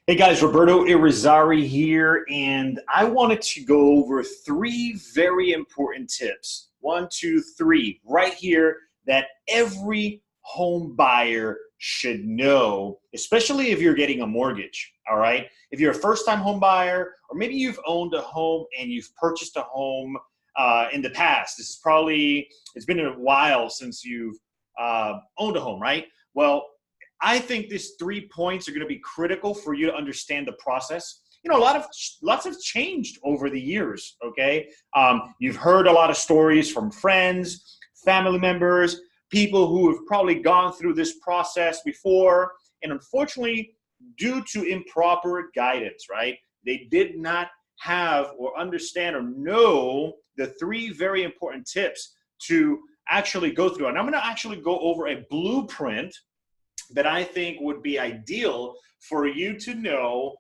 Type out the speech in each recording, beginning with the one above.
Hey guys, Roberto Irizarry here, and I wanted to go over three very important tips. One, two, three, right here that every home buyer should know, especially if you're getting a mortgage. All right. If you're a first time home buyer, or maybe you've owned a home and you've purchased a home in the past, it's been a while since you've owned a home, right? Well, I think these 3 points are going to be critical for you to understand the process. You know, lots have changed over the years. Okay, you've heard a lot of stories from friends, family members, people who have probably gone through this process before, and unfortunately, due to improper guidance, right? They did not have or understand or know the three very important tips to actually go through. And I'm going to actually go over a blueprint that I think would be ideal for you to know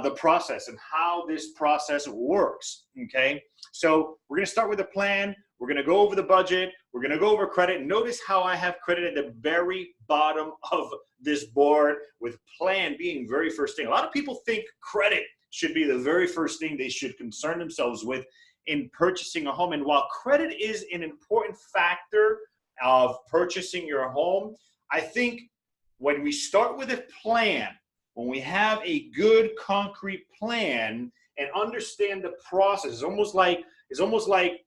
the process and how this process works. Okay, so we're going to start with a plan. We're going to go over the budget. We're going to go over credit. Notice how I have credit at the very bottom of this board, with plan being very first thing. A lot of people think credit should be the very first thing they should concern themselves with in purchasing a home. And while credit is an important factor of purchasing your home, I think when we start with a plan, when we have a good concrete plan and understand the process, it's almost like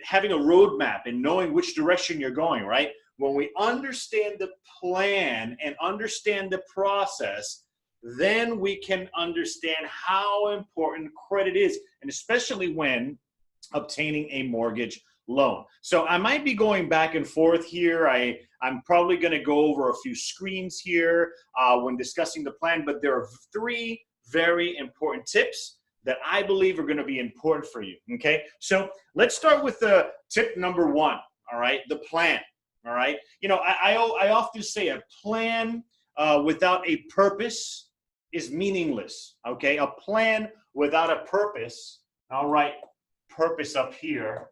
having a roadmap and knowing which direction you're going, right? When we understand the plan and understand the process, then we can understand how important credit is, and especially when obtaining a mortgage loan. So I might be going back and forth here. I'm probably going to go over a few screens here when discussing the plan, but there are three very important tips that I believe are going to be important for you. Okay, so let's start with the tip number one. All right, the plan. All right, you know, I often say a plan without a purpose is meaningless. Okay, a plan without a purpose. All right, purpose up here.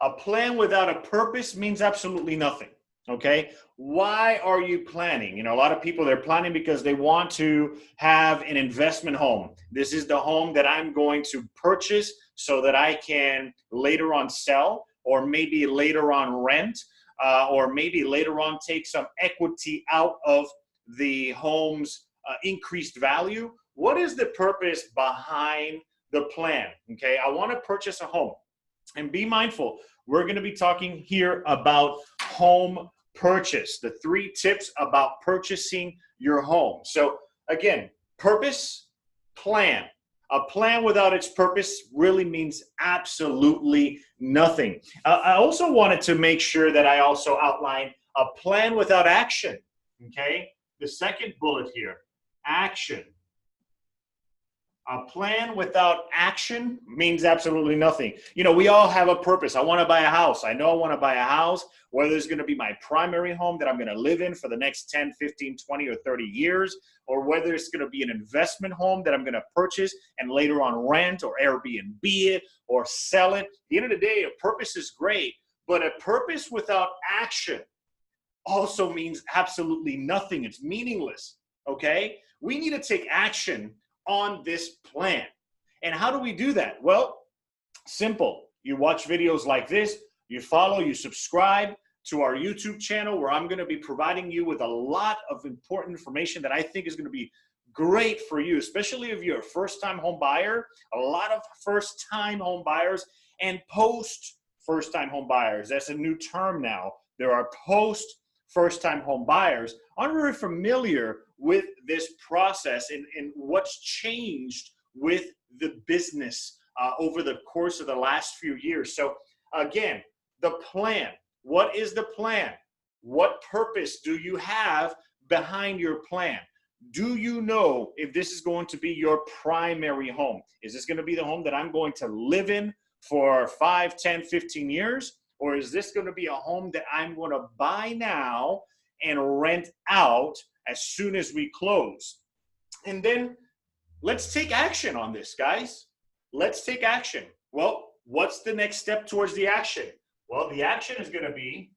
A plan without a purpose means absolutely nothing. Okay, why are you planning? You know, a lot of people, they're planning because they want to have an investment home. This is the home that I'm going to purchase so that I can later on sell, or maybe later on rent, or maybe later on take some equity out of the home's increased value. What is the purpose behind the plan? Okay, I want to purchase a home. And be mindful, we're going to be talking here about home purchase, the three tips about purchasing your home. So again, purpose, plan. A plan without its purpose really means absolutely nothing. I also wanted to make sure that I also outline a plan without action. Okay, the second bullet here, action. A plan without action means absolutely nothing. You know, we all have a purpose. I want to buy a house. I know I want to buy a house, whether it's going to be my primary home that I'm going to live in for the next 10, 15, 20, or 30 years, or whether it's going to be an investment home that I'm going to purchase and later on rent or Airbnb it or sell it. At the end of the day, a purpose is great, but a purpose without action also means absolutely nothing. It's meaningless, okay? We need to take action on this plan. And how do we do that? Well, simple. You watch videos like this, you follow, you subscribe to our YouTube channel, where I'm going to be providing you with a lot of important information that I think is going to be great for you, especially if you're a first-time home buyer. A lot of first-time home buyers and post-first-time home buyers. That's a new term now. There are post-first-time home buyers aren't very familiar with this process and what's changed with the business over the course of the last few years. So again, the plan. What is the plan? What purpose do you have behind your plan? Do you know if this is going to be your primary home? Is this going to be the home that I'm going to live in for 5, 10, 15 years? Or is this going to be a home that I'm going to buy now and rent out as soon as we close? And then let's take action on this, guys. Let's take action. Well, what's the next step towards the action? Well, the action is going to be,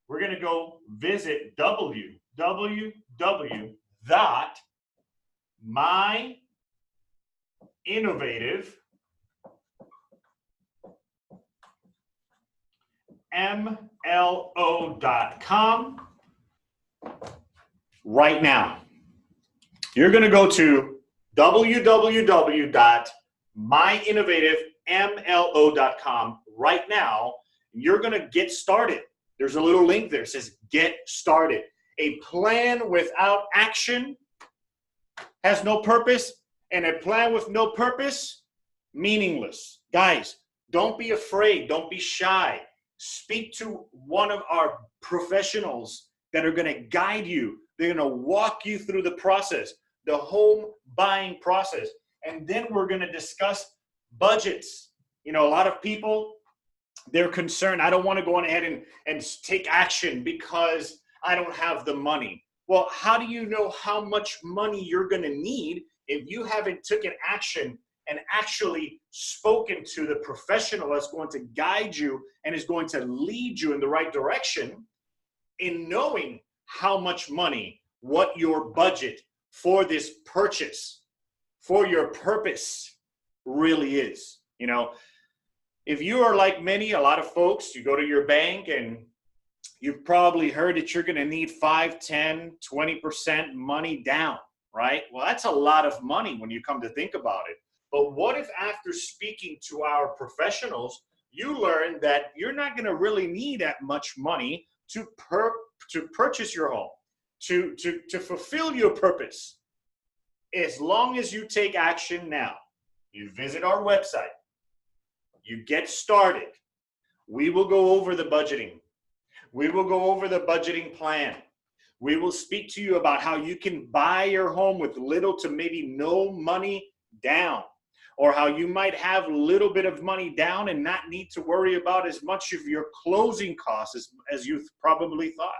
we're going to go visit www.nmls.com. www.myinnovativemlo.com right now. You're going to go to www.myinnovativemlo.com right now. You're going to get started. There's a little link there. It says get started. A plan without action has no purpose, and a plan with no purpose, meaningless. Guys, don't be afraid. Don't be shy. Speak to one of our professionals that are going to guide you. They're going to walk you through the process, the home buying process. And then we're going to discuss budgets. You know, a lot of people, they're concerned. I don't want to go on ahead and take action because I don't have the money. Well, how do you know how much money you're going to need if you haven't taken action and actually spoken to the professional that's going to guide you and is going to lead you in the right direction in knowing how much money, what your budget for this purchase, for your purpose really is? You know, if you are like many, a lot of folks, you go to your bank and you've probably heard that you're going to need 5, 10, 20% money down, right? Well, that's a lot of money when you come to think about it. But what if after speaking to our professionals, you learn that you're not going to really need that much money to purchase your home, to fulfill your purpose, as long as you take action now? You visit our website, you get started. We will go over the budgeting. We will go over the budgeting plan. We will speak to you about how you can buy your home with little to maybe no money down, or how you might have a little bit of money down and not need to worry about as much of your closing costs as you probably thought,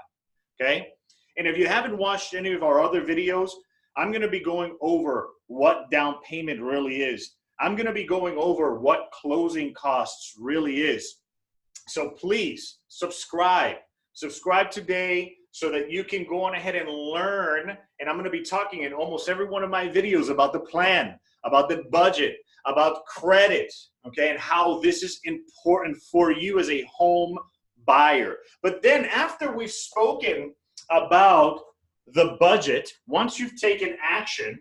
okay? And if you haven't watched any of our other videos, I'm going to be going over what down payment really is. I'm going to be going over what closing costs really is. So please subscribe today so that you can go on ahead and learn. And I'm going to be talking in almost every one of my videos about the plan, about the budget, about credit, okay, and how this is important for you as a home buyer. But then after we've spoken about the budget, once you've taken action,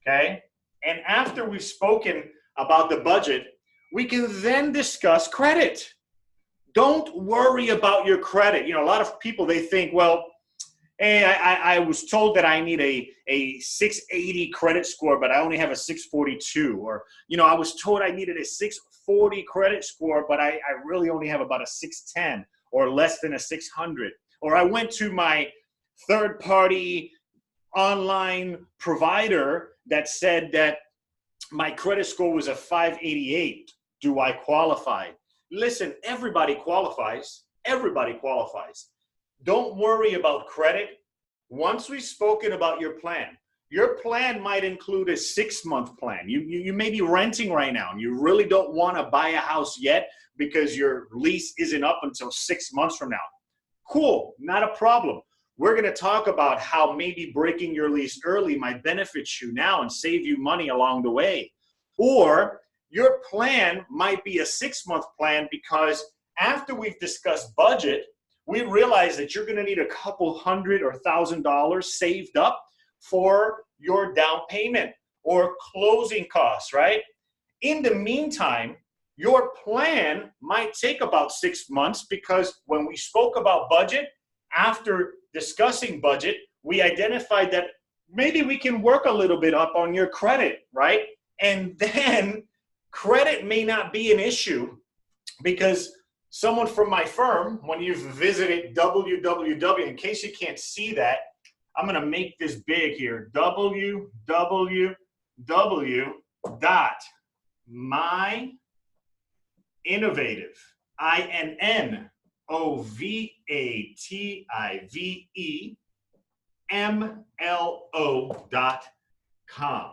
okay, and after we've spoken about the budget, we can then discuss credit. Don't worry about your credit. You know, a lot of people, they think, well, hey, I was told that I need a 680 credit score, but I only have a 642. Or, you know, I was told I needed a 640 credit score, but I really only have about a 610 or less than a 600. Or I went to my third-party online provider that said that my credit score was a 588. Do I qualify? Listen, everybody qualifies. Everybody qualifies. Don't worry about credit. Once we've spoken about your plan might include a 6-month plan. You may be renting right now and you really don't want to buy a house yet because your lease isn't up until 6 months from now. Cool, not a problem. We're going to talk about how maybe breaking your lease early might benefit you now and save you money along the way. Or your plan might be a 6-month plan because after we've discussed budget, we realize that you're going to need a couple $100 or $1,000 saved up for your down payment or closing costs, right? In the meantime, your plan might take about 6 months because when we spoke about budget, after discussing budget, we identified that maybe we can work a little bit up on your credit, right? And then credit may not be an issue because someone from my firm, when you've visited www, in case you can't see that, I'm going to make this big here, www.myinnovative, INNOVATIVEMLO.com.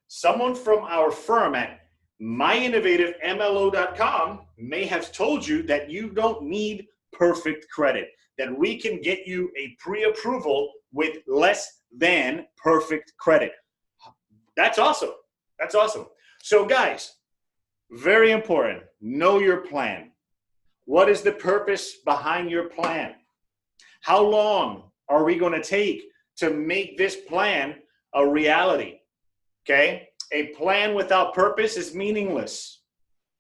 Someone from our firm at meaningless.com may have told you that you don't need perfect credit, that we can get you a pre-approval with less than perfect credit. That's awesome. That's awesome. So guys, very important, know your plan. What is the purpose behind your plan? How long are we going to take to make this plan a reality? Okay? A plan without purpose is meaningless.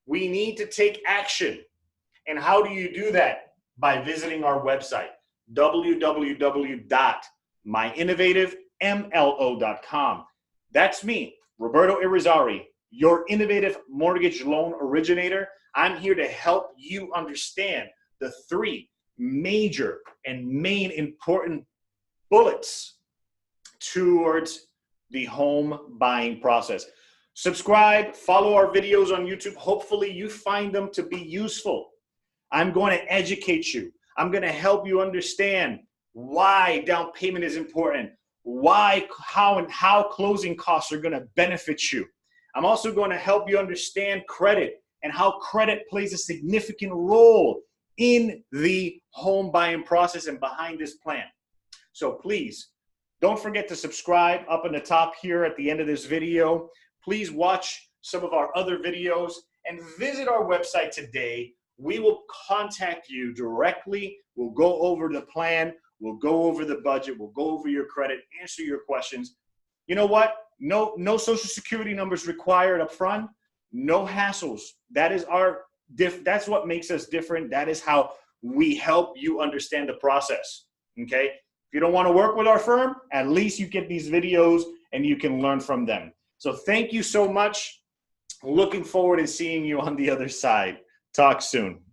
We need to take action. And how do you do that? By visiting our website, www.myinnovativemlo.com. That's me, Roberto Irizarry, your innovative mortgage loan originator. I'm here to help you understand the 3 major and main important bullets towards the home buying process. Subscribe, follow our videos on YouTube. Hopefully you find them to be useful. I'm going to educate you. I'm going to help you understand why down payment is important, how closing costs are going to benefit you. I'm also going to help you understand credit and how credit plays a significant role in the home buying process and behind this plan. So please, don't forget to subscribe up in the top here at the end of this video. Please watch some of our other videos and visit our website today. We will contact you directly. We'll go over the plan. We'll go over the budget. We'll go over your credit, answer your questions. You know what? No social security numbers required up front. No hassles. That is that's what makes us different. That is how we help you understand the process. Okay? If you don't want to work with our firm, at least you get these videos and you can learn from them. So thank you so much. Looking forward to seeing you on the other side. Talk soon.